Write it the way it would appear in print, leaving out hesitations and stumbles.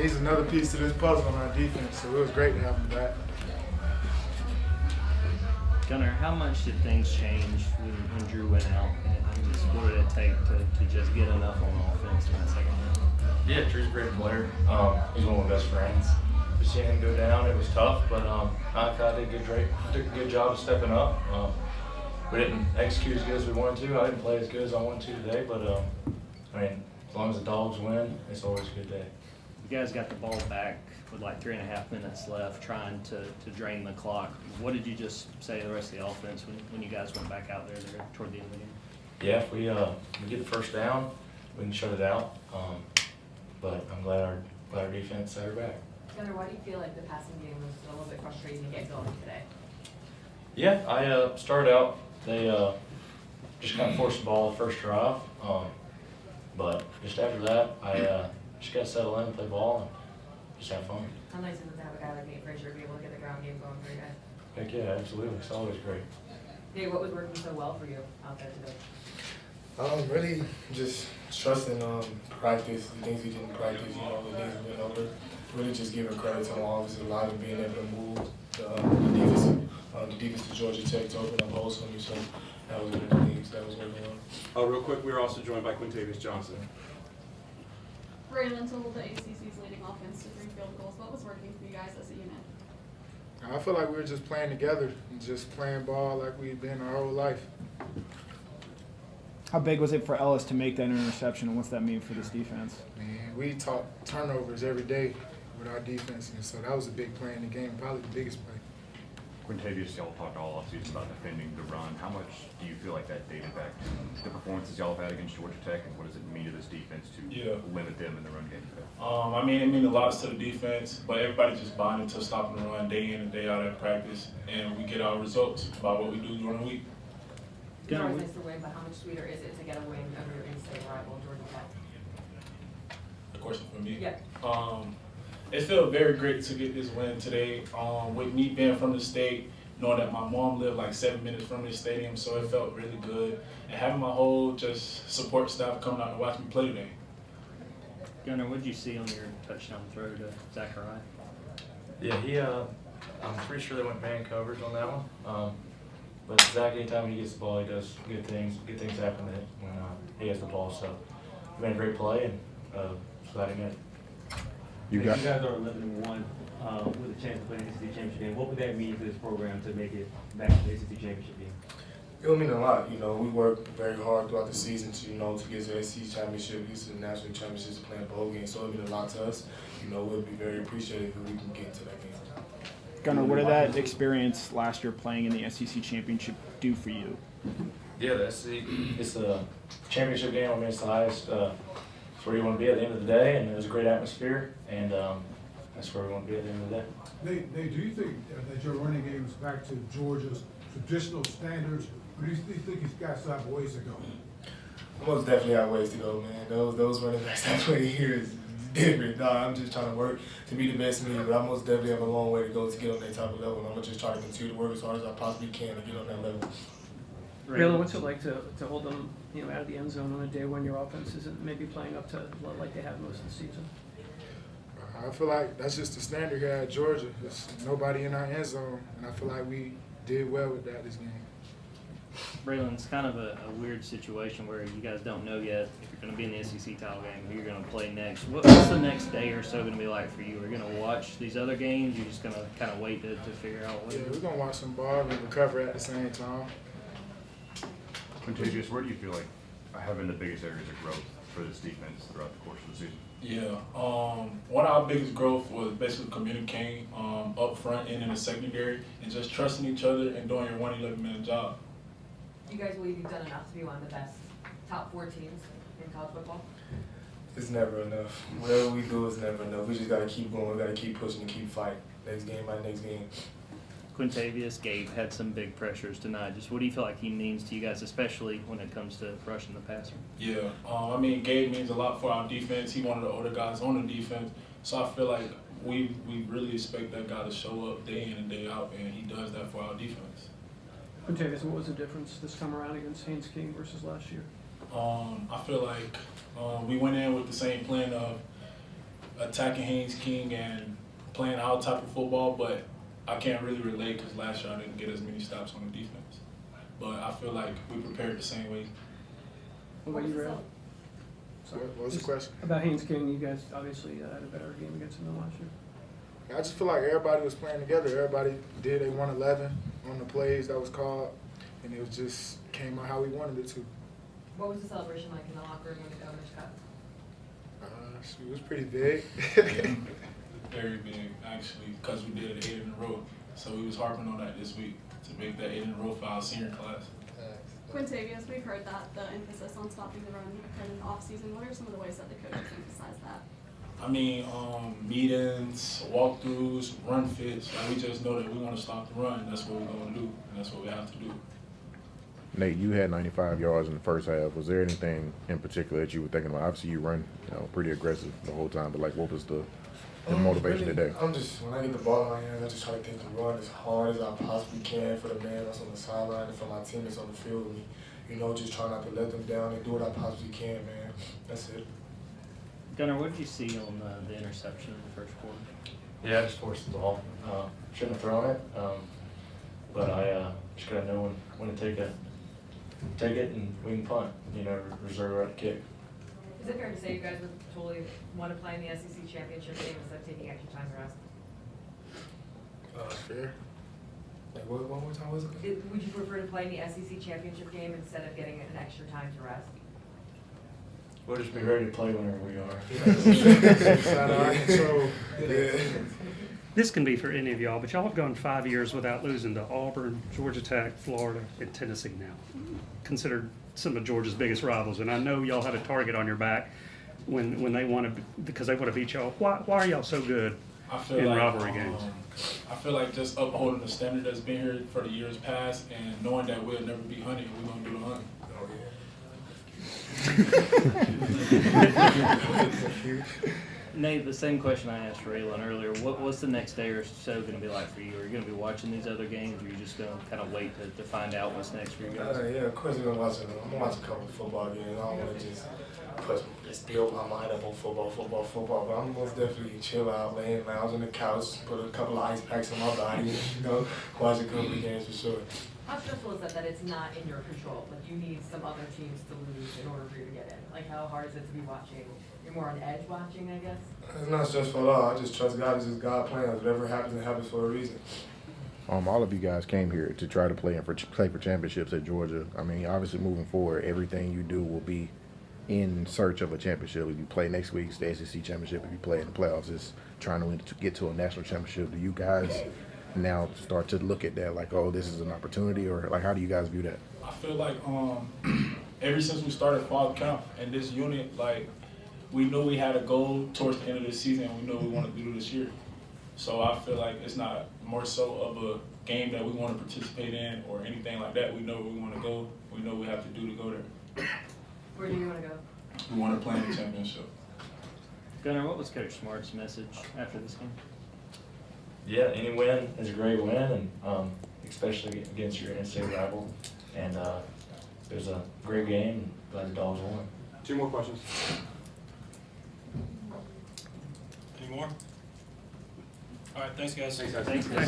He's another piece to this puzzle on our defense, so it was great to have him back. Gunnar, how much did things change when Drew went out? And just what did it take to just get enough on offense in that second half? Yeah, Drew's a great player. He's one of my best friends. Just seeing him go down, it was tough, but I did a good job of stepping up. We didn't execute as good as we wanted to. I didn't play as good as I wanted to today, but as long as the Dogs win, it's always a good day. You guys got the ball back with like 3.5 minutes left, trying to drain the clock. What did you just say to the rest of the offense when you guys went back out there toward the end of the game? Yeah, if we get the first down, we can shut it out. But I'm glad our defense set her back. Gunnar, why do you feel like the passing game was a little bit frustrating to get going today? Yeah, I started out. They just kind of forced the ball the first drive. But just after that, I just got to settle in and play ball and just have fun. How nice is it to have a guy like Nate Frazier be able to get the ground game going for you guys? Heck yeah, absolutely. It's always great. Dave, what was working so well for you out there today? Really just trusting practice, the things we didn't practice, the things we went over. Really just giving credit to the offensive line and being able to move the defense to Georgia Tech to open up holes for me. So that was one of the things that was working well. Real quick, we were also joined by Quintavius Johnson. Raylen told the ACC's leading offense to 3 field goals. What was working for you guys as a unit? I feel like we were just playing together and just playing ball like we've been our whole life. How big was it for Ellis to make that interception, and what's that mean for this defense? Man, we talk turnovers every day with our defense, and so that was a big play in the game, probably the biggest play. Quintavius, y'all talked all offseason about defending the run. How much do you feel like that dated back to the performances y'all have had against Georgia Tech, and what does it mean to this defense to limit them in the run game today? It means a lot to the defense, but everybody just bonded to stopping the run day in and day out at practice, and we get our results by what we do during the week. It's always nice to win, but how much sweeter is it to get a win over your in-state rival, Georgia Tech? The question for me? Yeah. It felt very great to get this win today. With me being from the state, knowing that my mom lived like 7 minutes from this stadium, so it felt really good. And having my whole just support staff coming out to watch me play today. Gunnar, what did you see on your touchdown throw to Zachariah? Yeah, I'm pretty sure they went man coverage on that one. But Zach, anytime he gets the ball, he does good things. Good things happen when he has the ball. So he made a great play, and glad he made it. You guys are 11-1 with a chance to play in the SEC championship game. What would that mean for this program to make it back to the SEC championship game? It'll mean a lot. We work very hard throughout the season to get to the SEC championship, get to the national championships, playing bowl games. So it'll mean a lot to us. We'll be very appreciative if we can get into that game. Gunnar, what did that experience last year playing in the SEC championship do for you? Yeah, it's a championship game. It's the highest. It's where you want to be at the end of the day, and there's a great atmosphere, and that's where we want to be at the end of the day. Nate, do you think that your running game is back to Georgia's traditional standards, or do you think he's got some ways to go? Most definitely have ways to go, man. Those running backs that play here is different. No, I'm just trying to work to be the best me, but I most definitely have a long way to go to get on that type of level, and I'm going to just try to continue to work as hard as I possibly can to get on that level. Raylen, what's it like to hold them, out of the end zone on a day when your offense isn't maybe playing up to like they have most of the season? I feel like that's just the standard here at Georgia. There's nobody in our end zone, and I feel like we did well with that this game. Raylen, it's kind of a weird situation where you guys don't know yet if you're going to be in the SEC title game, who you're going to play next. What's the next day or so going to be like for you? Are you going to watch these other games? You're just going to kind of wait to figure out what? Yeah, we're going to watch some ball and recover at the same time. Quintavius, where do you feel like have been the biggest areas of growth for this defense throughout the course of the season? Yeah, one of our biggest growth was basically communicating up front and in the secondary, and just trusting each other and doing your 11-minute job. Do you guys believe you've done enough to be one of the best top 4 teams in college football? It's never enough. Whatever we do is never enough. We just got to keep going. We got to keep pushing and keep fighting. Next game by next game. Quintavius, Gabe had some big pressures tonight. Just what do you feel like he means to you guys, especially when it comes to rushing the passer? Yeah, Gabe means a lot for our defense. He one of the older guys on the defense, so I feel like we really expect that guy to show up day in and day out, and he does that for our defense. Quintavius, what was the difference this time around against Haynes King versus last year? I feel like we went in with the same plan of attacking Haynes King and playing our type of football, but I can't really relate because last year I didn't get as many stops on the defense. But I feel like we prepared the same way. What about you, Raylen? What was the question? About Haynes King, you guys obviously had a better game against him than last year. I just feel like everybody was playing together. Everybody did a 111 on the plays that was called, and it was just came out how we wanted it to. What was the celebration like in the locker room when the Governor's Cup? It was pretty big. Very big, actually, because we did it 8 in a row. So we was harping on that this week to make that 8 in a row for our senior class. Quintavius, we've heard that, the emphasis on stopping the run in the off-season. What are some of the ways that the coaches emphasize that? I mean, meetings, walkthroughs, run fits. Like, we just know that we want to stop the run. That's what we're going to do, and that's what we have to do. Nate, you had 95 yards in the first half. Was there anything in particular that you were thinking about? Obviously, you run, pretty aggressive the whole time, but like, what was the motivation really, today? I'm just, when I get the ball in my hands, I just try to think to run as hard as I possibly can for the man that's on the sideline and for my teammates on the field with me. Just try not to let them down and do what I possibly can, man. That's it. Gunnar, what did you see on the interception in the first quarter? Yeah, I just forced the ball. Shouldn't have thrown it, but I just gotta know when to take it and we can punt. Reserve right to kick. Is it fair to say you guys would totally want to play in the SEC championship game instead of taking extra time to rest? Fair. Like, one more time, was it? Would you prefer to play in the SEC championship game instead of getting an extra time to rest? We'll just be ready to play whenever we are. This can be for any of y'all, but y'all have gone 5 years without losing to Auburn, Georgia Tech, Florida, and Tennessee now. Considered some of Georgia's biggest rivals, and I know y'all had a target on your back when they want to, because they want to beat y'all. Why are y'all so good in rivalry games? I feel like just upholding the standard that's been here for the years past and knowing that we'll never be hunted, we're going to do the hunt. Nate, the same question I asked Raylen earlier. What's the next day or so going to be like for you? Are you going to be watching these other games, or are you just going to kind of wait to find out what's next for you guys? Yeah, of course I'm going to watch them. I'm going to watch a couple of football games. I don't want to just build my mind up on football. But I'm most definitely chill out, laying lounge on the couch, put a couple of ice packs on my body, watch a couple of games for sure. How stressful is that it's not in your control? Like, you need some other teams to lose in order for you to get in? Like, how hard is it to be watching? You're more on edge watching, I guess? It's not stressful at all. I just trust God. It's just God plans. Whatever happens, it happens for a reason. All of you guys came here to try to play for championships at Georgia. I mean, obviously moving forward, everything you do will be in search of a championship. If you play next week, it's the SEC championship. If you play in the playoffs, it's trying to get to a national championship. Do you guys now start to look at that like, oh, this is an opportunity, or like, how do you guys view that? I feel like ever since we started fall camp and this unit, like, we knew we had a goal towards the end of the season, and we know we wanted to do this year. So I feel like it's not more so of a game that we want to participate in or anything like that. We know where we want to go. We know what we have to do to go there. Where do you want to go? We want to play in the championship. Gunnar, what was Coach Smart's message after this game? Yeah, any win is a great win, and especially against your in-state rival. And it was a great game. Glad the Dogs won. 2 more questions. Any more? All right, thanks, guys. Thanks, guys.